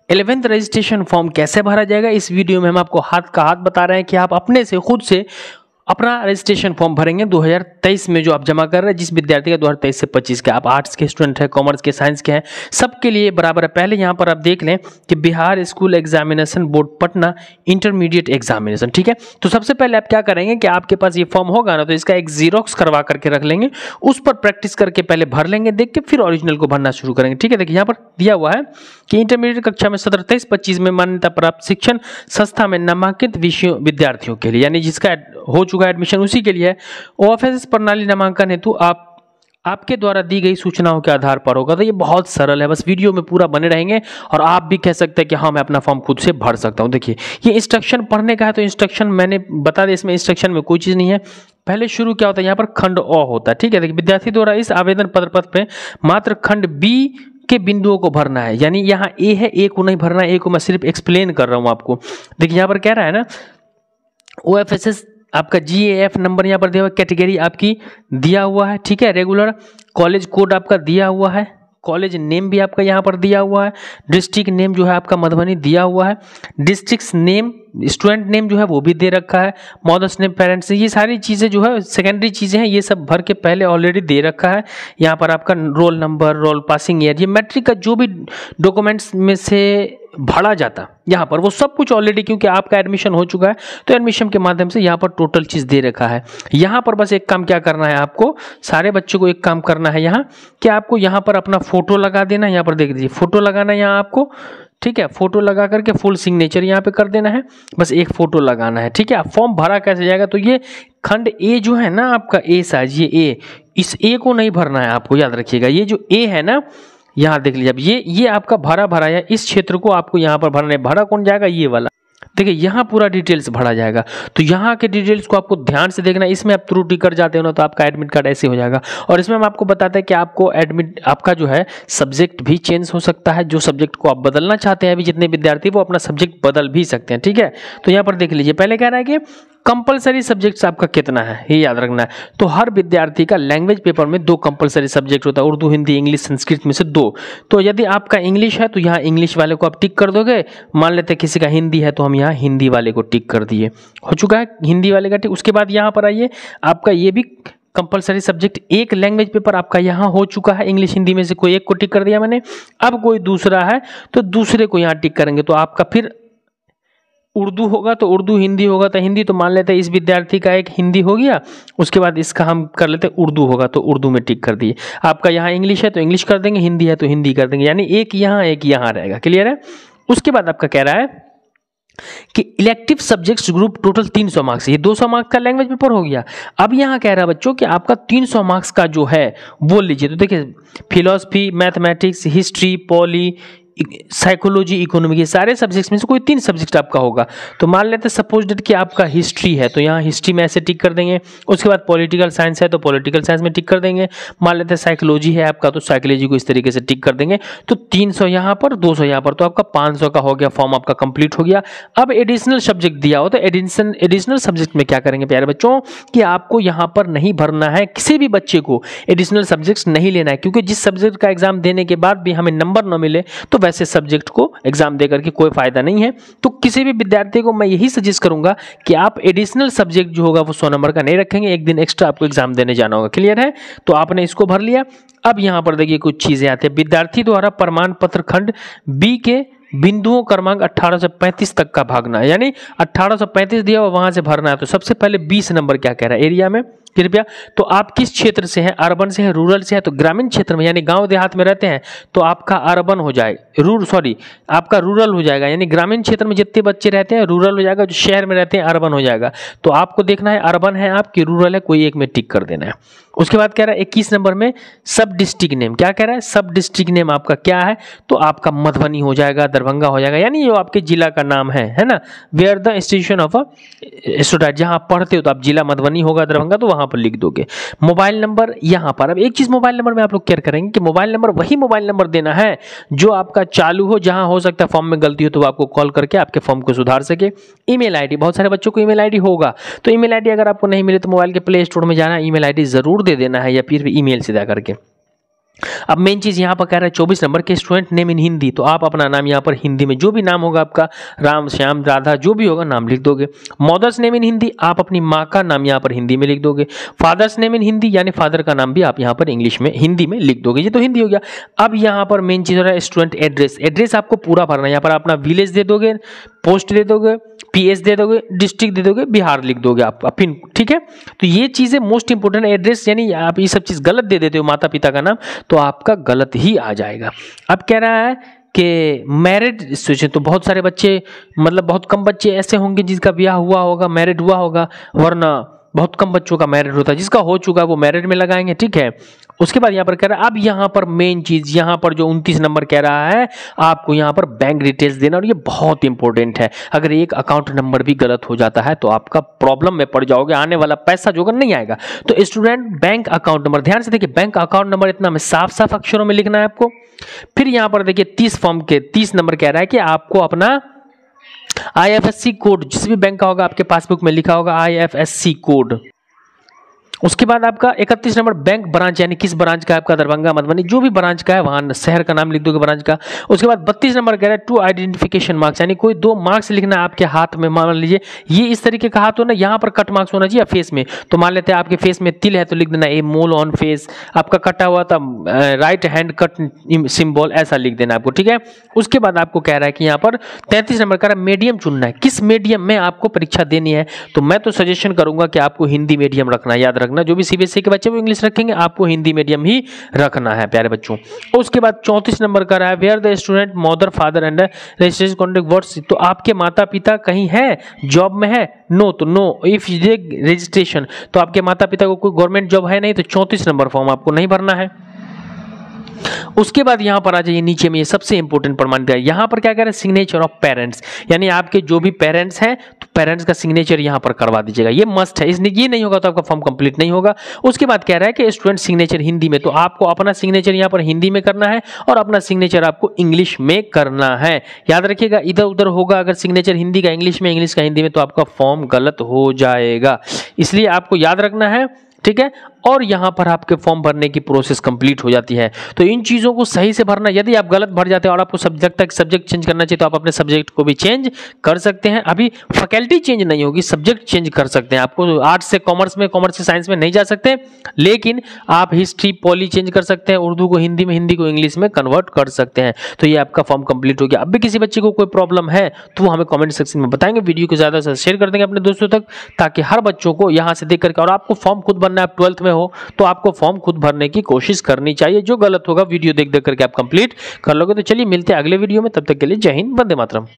11th registration form कैसे भरा जाएगा, इस वीडियो में हम आपको हाथ का हाथ बता रहे हैं कि आप अपने से खुद से अपना रजिस्ट्रेशन फॉर्म भरेंगे 2023 में जो आप जमा कर रहे हैं। जिस विद्यार्थी का 2023 से 25 के, आप आर्ट्स के स्टूडेंट हैं, कॉमर्स के, साइंस के हैं, सबके लिए बराबर है। पहले यहाँ पर आप देख लें कि Bihar school examination board Patna intermediate examination, ठीक है। तो सबसे पहले आप क्या करेंगे कि आपके पास ये फॉर्म होगा ना, तो इसका एक जीरोक्स करवा करके रख लेंगे, उस पर प्रैक्टिस करके पहले भर लेंगे, देख के फिर ओरिजिनल को भरना शुरू करेंगे, ठीक है। देखिए यहाँ पर दिया हुआ है कि इंटरमीडिएट कक्षा में सत्र 23-25 में मान्यता प्राप्त शिक्षण संस्था में नामांकित विषयों विद्यार्थियों के लिए, यानी जिसका हो चुका है एडमिशन उसी के लिए है। ओएफएस प्रणाली नामांकन हेतु आपके द्वारा दी गई सूचनाओं के आधार पर होगा। तो ये बहुत सरल है, बस वीडियो में पूरा बने रहेंगे और आप भी कह सकते हैं कि हाँ मैं अपना फॉर्म खुद से भर सकता हूँ। देखिए ये इंस्ट्रक्शन पढ़ने का है, तो इंस्ट्रक्शन मैंने बता दिया, इसमें इंस्ट्रक्शन में कोई चीज़ नहीं है। पहले शुरू क्या होता है, यहाँ पर खंड अ होता है, ठीक है। देखिए विद्यार्थी द्वारा इस आवेदन पत्र पे मात्र खंड बी के बिंदुओं को भरना है, यानी यहाँ ए है, ए को नहीं भरना है, ए को मैं सिर्फ एक्सप्लेन कर रहा हूँ आपको। देखिए यहाँ पर कह रहा है ना, ओएफएसएस आपका GAF नंबर यहाँ पर दिया हुआ, कैटेगरी आपकी दिया हुआ है, ठीक है। रेगुलर कॉलेज कोड आपका दिया हुआ है, कॉलेज नेम भी आपका यहाँ पर दिया हुआ है, डिस्ट्रिक्ट नेम जो है आपका मधुबनी दिया हुआ है, डिस्ट्रिक्ट नेम स्टूडेंट नेम जो है वो भी दे रखा है, मदर्स नेम, पेरेंट्स, ये सारी चीज़ें जो है सेकेंडरी चीज़ें हैं, ये सब भर के पहले ऑलरेडी दे रखा है। यहाँ पर आपका roll number, roll passing year, ये मैट्रिक का जो भी डॉक्यूमेंट्स में से भरा जाता यहाँ पर वो सब कुछ ऑलरेडी, क्योंकि आपका एडमिशन हो चुका है तो एडमिशन के माध्यम से यहाँ पर टोटल चीज़ दे रखा है। यहाँ पर बस एक काम क्या करना है, आपको सारे बच्चों को एक काम करना है यहाँ कि आपको यहाँ पर अपना फोटो लगा देना। यहाँ पर देख दीजिए फोटो लगाना है यहाँ आपको, ठीक है। फोटो लगा करके फुल सिग्नेचर यहाँ पे कर देना है, बस एक फोटो लगाना है, ठीक है। आप फॉर्म भरा कैसे जाएगा, तो ये खंड ए जो है ना आपका ए साइज, ये ए, इस ए को नहीं भरना है आपको, याद रखिएगा। ये जो ए है ना, यहाँ देख लीजिए, अब ये आपका भरा है, इस क्षेत्र को आपको यहाँ पर भरना है। भरा कौन जाएगा, ये वाला, देखिए यहाँ पूरा डिटेल्स भरा जाएगा। तो यहाँ के डिटेल्स को आपको ध्यान से देखना, इसमें आप त्रुटि कर जाते हो ना तो आपका एडमिट कार्ड ऐसे हो जाएगा। और इसमें हम आपको बताते हैं कि आपको एडमिट आपका जो है सब्जेक्ट भी चेंज हो सकता है, जो सब्जेक्ट को आप बदलना चाहते हैं अभी जितने विद्यार्थी वो अपना सब्जेक्ट बदल भी सकते हैं, ठीक है। तो यहाँ पर देख लीजिए, पहले कह रहा है कि कंपलसरी सब्जेक्ट्स आपका कितना है, ये याद रखना है। तो हर विद्यार्थी का लैंग्वेज पेपर में 2 कंपलसरी सब्जेक्ट होता है, उर्दू, हिंदी, इंग्लिश, संस्कृत में से 2। तो यदि आपका इंग्लिश है तो यहाँ इंग्लिश वाले को आप टिक कर दोगे। मान लेते हैं किसी का हिंदी है तो हम यहाँ हिंदी वाले को टिक कर दिए, हो चुका है हिंदी वाले का टिक। उसके बाद यहाँ पर आइए, आपका ये भी कंपलसरी सब्जेक्ट एक लैंग्वेज पेपर आपका यहाँ हो चुका है, इंग्लिश हिंदी में से कोई एक को टिक कर दिया मैंने। अब कोई दूसरा है तो दूसरे को यहाँ टिक करेंगे, तो आपका फिर उर्दू होगा तो उर्दू, हिंदी होगा तो हिंदी। तो मान लेते हैं इस विद्यार्थी का एक हिंदी हो गया, उसके बाद इसका हम कर लेते हैं उर्दू होगा तो उर्दू में टिक कर दिए। आपका यहाँ इंग्लिश है तो इंग्लिश कर देंगे, हिंदी है तो हिंदी कर देंगे, यानी एक यहाँ रहेगा, क्लियर है। उसके बाद आपका कह रहा है कि elective subjects group total 300 marks, ये 200 मार्क्स का लैंग्वेज पेपर हो गया। अब यहाँ कह रहा है बच्चों कि आपका 300 मार्क्स का जो है वो लीजिए। तो देखिए philosophy, mathematics, history, poly, psychology, economy, ये सारे सब्जेक्ट्स में से कोई 3 सब्जेक्ट आपका होगा। तो मान लेते हैं सपोज डेट कि आपका हिस्ट्री है तो यहाँ हिस्ट्री में ऐसे टिक कर देंगे। उसके बाद पॉलिटिकल साइंस है तो पॉलिटिकल साइंस में टिक कर देंगे। मान लेते हैं साइकोलॉजी है आपका तो साइकोलॉजी को इस तरीके से टिक कर देंगे। तो 300 यहाँ पर, 200 यहाँ पर, तो आपका 500 का हो गया, फॉर्म आपका कंप्लीट हो गया। अब एडिशनल सब्जेक्ट दिया हो तो एडिशनल सब्जेक्ट में क्या करेंगे प्यारे बच्चों कि आपको यहाँ पर नहीं भरना है, किसी भी बच्चे को एडिशनल सब्जेक्ट्स नहीं लेना है, क्योंकि जिस सब्जेक्ट का एग्जाम देने के बाद भी हमें नंबर न मिले तो वैसे सब्जेक्ट को एग्जाम देकर के कोई फायदा नहीं है। तो किसी भी विद्यार्थी को मैं यही सजेस्ट करूंगा कि आप एडिशनल सब्जेक्ट जो होगा वो 100 नंबर का नहीं रखेंगे, एक दिन एक्स्ट्रा आपको एग्जाम देने जाना होगा, क्लियर है। तो आपने इसको भर लिया। अब यहां पर देखिए कुछ चीजें आती है। विद्यार्थी द्वारा प्रमाण पत्र खंड बी के बिंदुओं क्रमांक 18 से 35 तक का भागना है, यानी 1835 दिया हुआ वहां से भरना है। तो सबसे पहले 20 नंबर क्या कह रहा है, एरिया में कृपया। तो आप किस क्षेत्र से हैं, अर्बन से है, रूरल से है, तो ग्रामीण क्षेत्र में यानी गांव देहात में रहते हैं तो आपका अर्बन हो जाएगा, आपका रूरल हो जाएगा, यानी ग्रामीण क्षेत्र में जितने बच्चे रहते हैं रूरल हो जाएगा, जो शहर में रहते हैं अर्बन हो जाएगा। तो आपको देखना है अर्बन है आपकी, रूरल है, कोई एक में टिक कर देना है। उसके बाद कह रहा है 21 नंबर में सब डिस्ट्रिक्ट नेम, क्या कह रहा है, सब डिस्ट्रिक्ट नेम आपका क्या है, तो आपका मधुबनी हो जाएगा, दरभंगा हो जाएगा, यानी ये आपके जिला का नाम है ना। Where the institution of student, जहां आप पढ़ते हो तो आप जिला मधुबनी होगा, दरभंगा, तो वहां पर लिख दोगे। मोबाइल नंबर यहाँ पर, अब एक चीज मोबाइल नंबर में आप लोग केयर करेंगे कि मोबाइल नंबर वही मोबाइल नंबर देना है जो आपका चालू हो, जहां हो सकता है फॉर्म में गलती हो तो वो आपको कॉल करके आपके फॉर्म को सुधार सके। ईमेल आईडी, बहुत सारे बच्चों को ईमेल आईडी होगा, तो ईमेल आईडी अगर आपको नहीं मिले तो मोबाइल के प्ले स्टोर में जाना, ईमेल आईडी जरूर दे देना है, या फिर ईमेल सीधा करके। अब मेन चीज यहाँ पर कह रहा है 24 नंबर के स्टूडेंट नेम इन हिंदी, तो आप अपना नाम यहाँ पर हिंदी में जो भी नाम होगा आपका, राम श्याम राधा जो भी होगा नाम लिख दोगे। मदर्स नेम इन हिंदी, आप अपनी माँ का नाम यहाँ पर हिंदी में लिख दोगे। फादर्स नेम इन हिंदी, यानी फादर का नाम भी आप यहाँ पर इंग्लिश में हिंदी में लिख दोगे। ये तो हिंदी हो गया। अब यहाँ पर मेन चीज हो रहा है स्टूडेंट एड्रेस। एड्रेस आपको पूरा भरना है। यहाँ पर अपना विलेज दे दोगे, पोस्ट दे दोगे, पीएस दे दोगे, डिस्ट्रिक्ट दे दोगे, बिहार लिख दोगे आप पिन, ठीक है। तो ये चीजें मोस्ट इंपोर्टेंट। एड्रेस यानी आप ये सब चीज गलत दे देते हो माता पिता का नाम तो आपका गलत ही आ जाएगा। अब कह रहा है कि मैरिड सिचुएशन, तो बहुत सारे बच्चे मतलब बहुत कम बच्चे ऐसे होंगे जिसका ब्याह हुआ होगा, मैरिड हुआ होगा, वरना बहुत कम बच्चों का मैरिड होता है। जिसका हो चुका है वो मैरिड में लगाएंगे, ठीक है। उसके बाद यहाँ पर कह रहा है, अब यहाँ पर मेन चीज यहाँ पर जो 29 नंबर कह रहा है आपको यहाँ पर बैंक डिटेल्स देना, और ये बहुत इंपॉर्टेंट है। अगर एक अकाउंट नंबर भी गलत हो जाता है तो आपका प्रॉब्लम में पड़ जाओगे, आने वाला पैसा जो नहीं आएगा। तो स्टूडेंट बैंक अकाउंट नंबर ध्यान से देखिए, बैंक अकाउंट नंबर इतना में साफ साफ अक्षरों में लिखना है आपको। फिर यहाँ पर देखिए 30 फॉर्म के 30 नंबर कह रहा है कि आपको अपना IFSC कोड, जिस भी बैंक का होगा आपके पासबुक में लिखा होगा IFSC कोड। उसके बाद आपका 31 नंबर बैंक ब्रांच, यानी किस ब्रांच का है आपका, दरभंगा मधुबनी जो भी ब्रांच का है वहां शहर का नाम लिख दोगे ब्रांच का। उसके बाद 32 नंबर कह रहा है 2 आइडेंटिफिकेशन मार्क्स, यानी कोई 2 मार्क्स लिखना है आपके हाथ में। मान लीजिए ये इस तरीके का हाथ हो ना, यहाँ पर कट मार्क्स होना चाहिए फेस में, तो मान लेते हैं आपके फेस में तिल है तो लिख देना ए मोल ऑन फेस, आपका कटा हुआ था राइट हैंड कट सिंबल, ऐसा लिख देना आपको, ठीक है। उसके बाद आपको कह रहा है कि यहाँ पर 33 नंबर कह रहा है मीडियम चुनना है, किस मीडियम में आपको परीक्षा देनी है। तो मैं तो सजेशन करूंगा कि आपको हिंदी मीडियम रखना है, याद रखना। जो भी सीबीएसई के बच्चे वो इंग्लिश रखेंगे, आपको हिंदी मीडियम ही रखना है प्यारे बच्चों। उसके बाद 34 नंबर का रहा है where the student mother father and registration contact words, तो आपके माता पिता कहीं है, जॉब में है, नो तो नो, इफ रजिस्ट्रेशन तो आपके माता पिता को कोई गवर्नमेंट जॉब है नहीं तो 34 नंबर फॉर्म आपको नहीं भरना है। उसके बाद यहां पर आ जाइए नीचे में, ये सबसे इंपॉर्टेंट प्रमाण है। यहां पर क्या कह रहे हैं सिग्नेचर ऑफ पेरेंट्स, यानी आपके जो भी पेरेंट्स हैं तो पेरेंट्स का सिग्नेचर यहां पर करवा दीजिएगा, ये मस्ट है। इसने ये नहीं होगा तो आपका फॉर्म कंप्लीट नहीं होगा। उसके बाद कह रहा है कि स्टूडेंट सिग्नेचर हिंदी में, तो आपको अपना सिग्नेचर यहां पर हिंदी में करना है और अपना सिग्नेचर आपको इंग्लिश में करना है। याद रखिएगा इधर उधर होगा अगर सिग्नेचर हिंदी का इंग्लिश में, इंग्लिश का हिंदी में, तो आपका फॉर्म गलत हो जाएगा, इसलिए आपको याद रखना है, ठीक है। और यहां पर आपके फॉर्म भरने की प्रोसेस कंप्लीट हो जाती है। तो इन चीजों को सही से भरना। यदि आप गलत भर जाते हैं और आपको सब्जेक्ट चेंज करना चाहिए तो आप अपने सब्जेक्ट को भी चेंज कर सकते हैं। अभी फैकल्टी चेंज नहीं होगी, सब्जेक्ट चेंज कर सकते हैं। आपको आर्ट्स से कॉमर्स में, कॉमर्स से साइंस में नहीं जा सकते, लेकिन आप हिस्ट्री पॉली चेंज कर सकते हैं, उर्दू को हिंदी में, हिंदी को इंग्लिश में कन्वर्ट कर सकते हैं। तो ये आपका फॉर्म कंप्लीट हो गया। अब भी किसी बच्चे को कोई प्रॉब्लम है तो वो हमें कॉमेंट सेक्शन में बताएंगे, वीडियो को ज्यादा से शेयर कर देंगे अपने दोस्तों तक, ताकि हर बच्चों को यहाँ से देख करके, और आपको फॉर्म खुद भरना है, आप 12th में हो तो आपको फॉर्म खुद भरने की कोशिश करनी चाहिए। जो गलत होगा वीडियो देख देख करके आप कंप्लीट कर लोगे। तो चलिए मिलते हैं अगले वीडियो में, तब तक के लिए जय हिंद, वंदे मातरम।